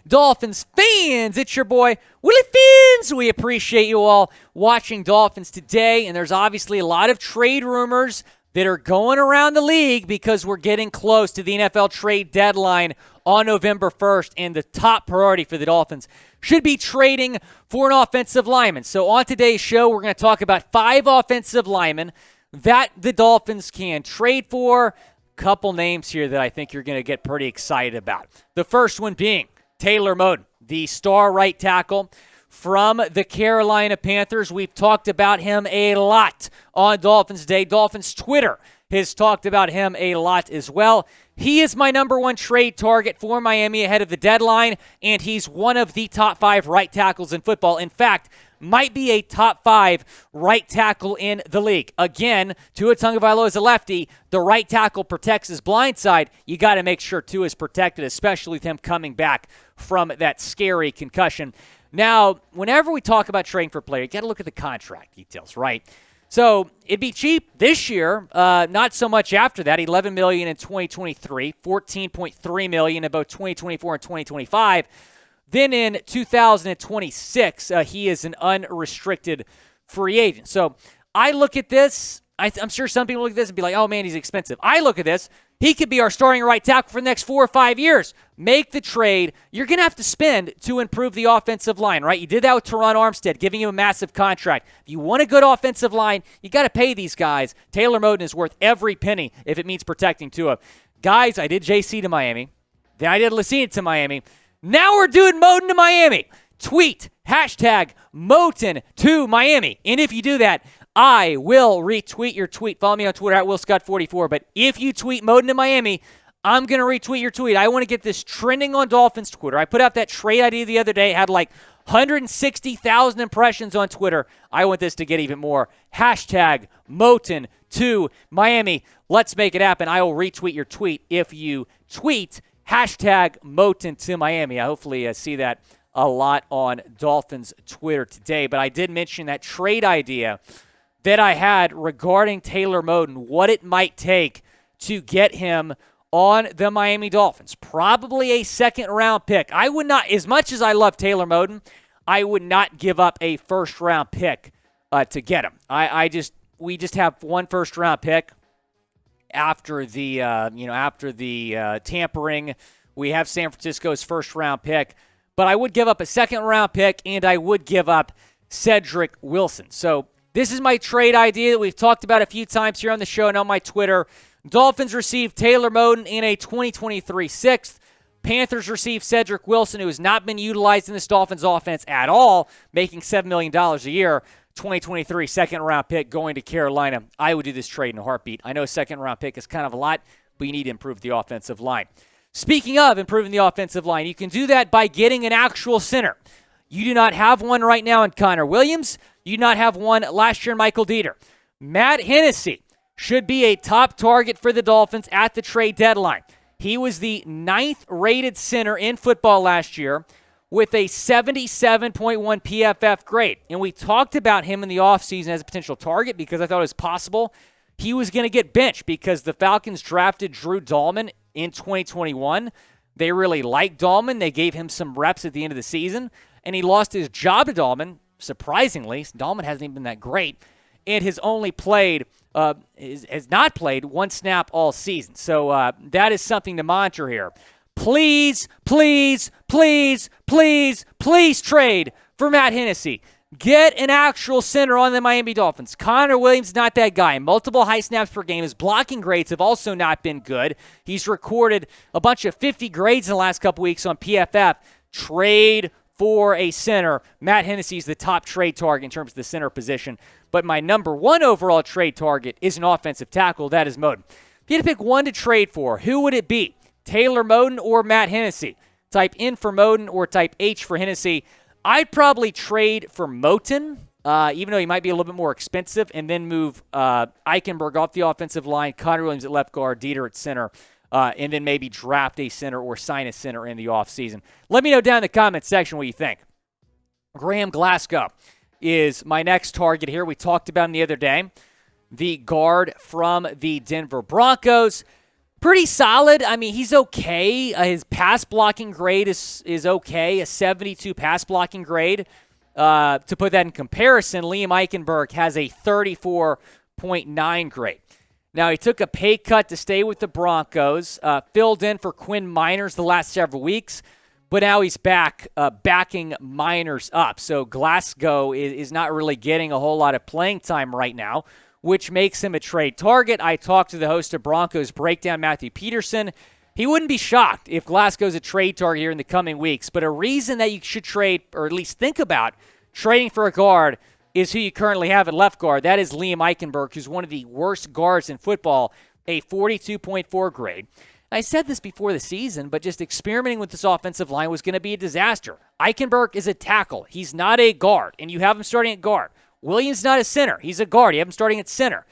Dolphins fans? It's your boy, Willie Fins. We appreciate you all watching Dolphins Today, and there's obviously a lot of trade rumors that are going around the league because we're getting close to the NFL trade deadline on November 1st, and the top priority for the Dolphins should be trading for an offensive lineman. So on today's show, we're going to talk about 5 offensive linemen that the Dolphins can trade for. Couple names here that I think you're going to get pretty excited about. The first one being Taylor Moton, the star right tackle from the Carolina Panthers. We've talked about him a lot on Dolphins Day. Dolphins Twitter has talked about him a lot as well. He is my number 1 trade target for Miami ahead of the deadline, and he's one of the top 5 right tackles in football. In fact, might be a top 5 right tackle in the league. Again, Tua Tagovailoa is a lefty. The right tackle protects his blind side. You got to make sure Tua is protected, especially with him coming back from that scary concussion. Now, whenever we talk about trading for a player, you got to look at the contract details, right? So it'd be cheap this year, not so much after that. $11 million in 2023, $14.3 million in both 2024 and 2025. Then in 2026, he is an unrestricted free agent. So I look at this. I'm sure some people look at this and be like, oh, man, he's expensive. I look at this. He could be our starting right tackle for the next 4 or 5 years. Make the trade. You're going to have to spend to improve the offensive line, right? You did that with Teron Armstead, giving him a massive contract. If you want a good offensive line, you got to pay these guys. Taylor Moton is worth every penny if it means protecting Tua. Guys, I did JC to Miami. Then I did Lucina to Miami. Now we're doing Moten to Miami. Tweet, hashtag Moten to Miami. And if you do that, I will retweet your tweet. Follow me on Twitter at WillScott44. But if you tweet Moten to Miami, I'm going to retweet your tweet. I want to get this trending on Dolphins Twitter. I put out that trade idea the other day. It had like 160,000 impressions on Twitter. I want this to get even more. Hashtag Moten to Miami. Let's make it happen. I will retweet your tweet if you tweet hashtag Moten to Miami. I hopefully see that a lot on Dolphins Twitter today. But I did mention that trade idea that I had regarding Taylor Moton, what it might take to get him on the Miami Dolphins. Probably a second-round pick. I would not, as much as I love Taylor Moton, I would not give up a first-round pick to get him. We just have one first-round pick after the tampering. We have San Francisco's first-round pick, but I would give up a second-round pick, and I would give up Cedric Wilson. So this is my trade idea that we've talked about a few times here on the show and on my Twitter. Dolphins received Taylor Moton in a 2023 sixth. Panthers received Cedric Wilson, who has not been utilized in this Dolphins offense at all, making $7 million a year. 2023 second-round pick going to Carolina. I would do this trade in a heartbeat. I know a second-round pick is kind of a lot, but you need to improve the offensive line. Speaking of improving the offensive line, you can do that by getting an actual center. You do not have one right now in Connor Williams. You do not have one last year in Michael Dieter. Matt Hennessy should be a top target for the Dolphins at the trade deadline. He was the 9th rated center in football last year with a 77.1 PFF grade. And we talked about him in the offseason as a potential target because I thought it was possible he was going to get benched because the Falcons drafted Drew Dalman in 2021. They really liked Dalman. They gave him some reps at the end of the season, and he lost his job to Dalman. Surprisingly, Dalman hasn't even been that great, and has only played has not played one snap all season. So that is something to monitor here. Please, please, please, please, please trade for Matt Hennessy. Get an actual center on the Miami Dolphins. Connor Williams is not that guy. Multiple high snaps per game. His blocking grades have also not been good. He's recorded a bunch of 50 grades in the last couple weeks on PFF. Trade for a center. Matt Hennessy is the top trade target in terms of the center position. But my number 1 overall trade target is an offensive tackle. That is Moten. If you had to pick one to trade for, who would it be? Taylor Moton or Matt Hennessy? Type N for Moten or type H for Hennessy. I'd probably trade for Moten, even though he might be a little bit more expensive, and then move Eichenberg off the offensive line, Connor Williams at left guard, Dieter at center, and then maybe draft a center or sign a center in the offseason. Let me know down in the comments section what you think. Graham Glasgow is my next target here. We talked about him the other day. The guard from the Denver Broncos. Pretty solid. I mean, he's okay. His pass blocking grade is okay, a 72 pass blocking grade. To put that in comparison, Liam Eichenberg has a 34.9 grade. Now, he took a pay cut to stay with the Broncos, filled in for Quinn Miners the last several weeks, but now he's back backing Miners up. So Glasgow is not really getting a whole lot of playing time right now, which makes him a trade target. I talked to the host of Broncos Breakdown, Matthew Peterson. He wouldn't be shocked if Glasgow's a trade target here in the coming weeks, but a reason that you should trade, or at least think about trading for a guard, is who you currently have at left guard. That is Liam Eichenberg, who's one of the worst guards in football, a 42.4 grade. I said this before the season, but just experimenting with this offensive line was going to be a disaster. Eichenberg is a tackle. He's not a guard, and you have him starting at guard. Williams not a center. He's a guard. You have him starting at center.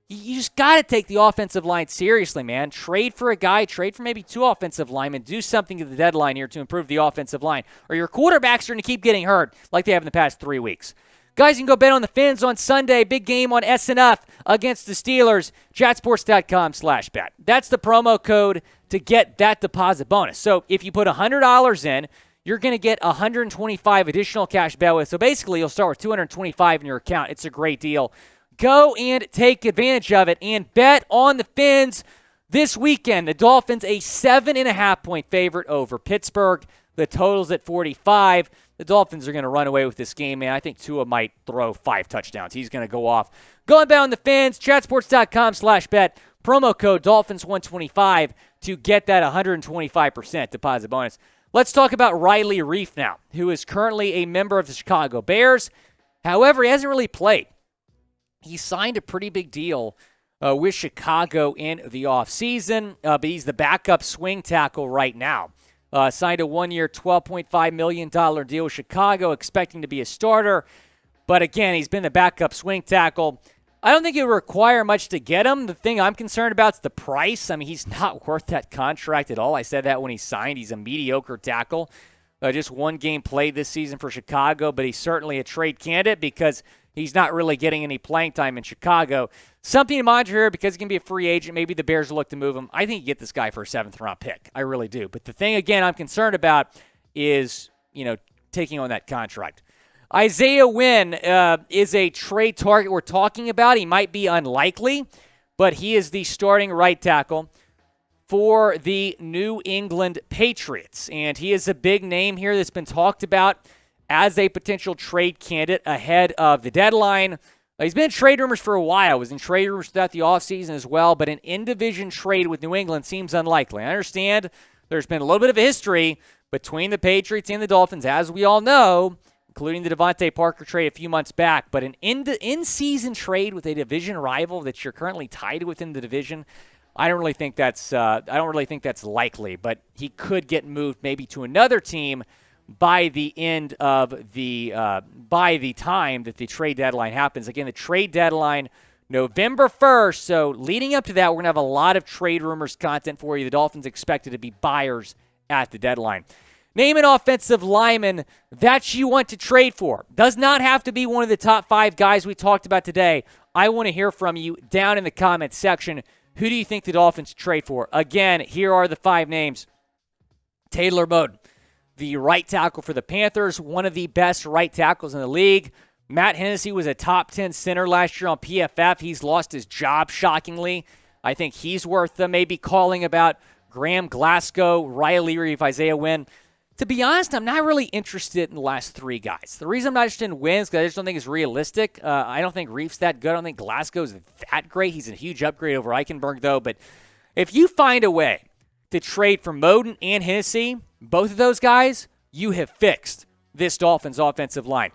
You just got to take the offensive line seriously, man. Trade for a guy. Trade for maybe 2 offensive linemen. Do something at the deadline here to improve the offensive line. Or your quarterbacks are going to keep getting hurt like they have in the past 3 weeks. Guys, you can go bet on the Fins on Sunday. Big game on SNF against the Steelers. Chatsports.com/bet. That's the promo code to get that deposit bonus. So if you put $100 in, you're going to get 125 additional cash bet with. So basically, you'll start with 225 in your account. It's a great deal. Go and take advantage of it and bet on the Fins this weekend. The Dolphins, a 7.5-point favorite over Pittsburgh. The total's at 45. The Dolphins are going to run away with this game, man. I think Tua might throw 5 touchdowns. He's going to go off. Go and bet on the Fins. Chatsports.com/bet. Promo code Dolphins125 to get that 125% deposit bonus. Let's talk about Riley Reiff now, who is currently a member of the Chicago Bears. However, he hasn't really played. He signed a pretty big deal with Chicago in the offseason, but he's the backup swing tackle right now. Signed a 1-year, $12.5 million deal with Chicago, expecting to be a starter. But again, he's been the backup swing tackle. I don't think it would require much to get him. The thing I'm concerned about is the price. I mean, he's not worth that contract at all. I said that when he signed. He's a mediocre tackle. Just 1 game played this season for Chicago, but he's certainly a trade candidate because he's not really getting any playing time in Chicago. Something to monitor here because he can be a free agent. Maybe the Bears will look to move him. I think you get this guy for a 7th-round pick. I really do. But the thing, again, I'm concerned about is, taking on that contract. Isaiah Wynn is a trade target we're talking about. He might be unlikely, but he is the starting right tackle for the New England Patriots. And he is a big name here that's been talked about as a potential trade candidate ahead of the deadline. He's been in trade rumors for a while. Was in trade rumors throughout the offseason as well, but an in-division trade with New England seems unlikely. I understand there's been a little bit of a history between the Patriots and the Dolphins, as we all know, including the Devontae Parker trade a few months back. But an in-season trade with a division rival that you're currently tied within the division, I don't really think that's likely. But he could get moved maybe to another team by the end of by the time that the trade deadline happens. Again, the trade deadline, November 1st. So leading up to that, we're going to have a lot of trade rumors content for you. The Dolphins expected to be buyers at the deadline. Name an offensive lineman that you want to trade for. Does not have to be one of the top 5 guys we talked about today. I want to hear from you down in the comments section. Who do you think the Dolphins trade for? Again, here are the 5 names. Taylor Moten, the right tackle for the Panthers, one of the best right tackles in the league. Matt Hennessy was a top 10 center last year on PFF. He's lost his job, shockingly. I think he's worth maybe calling about. Graham Glasgow, Riley Reiff, Isaiah Wynn. To be honest, I'm not really interested in the last 3 guys. The reason I'm not interested in Wynn is because I just don't think it's realistic. I don't think Reiff's that good. I don't think Glasgow's that great. He's a huge upgrade over Eichenberg, though. But if you find a way to trade for Moten and Hennessy, both of those guys, you have fixed this Dolphins offensive line.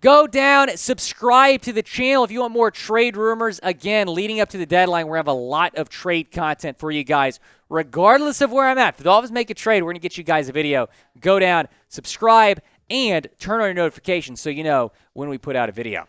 Go down, subscribe to the channel if you want more trade rumors. Again, leading up to the deadline, we're going to have a lot of trade content for you guys, regardless of where I'm at. If the Dolphins make a trade, we're going to get you guys a video. Go down, subscribe, and turn on your notifications so you know when we put out a video.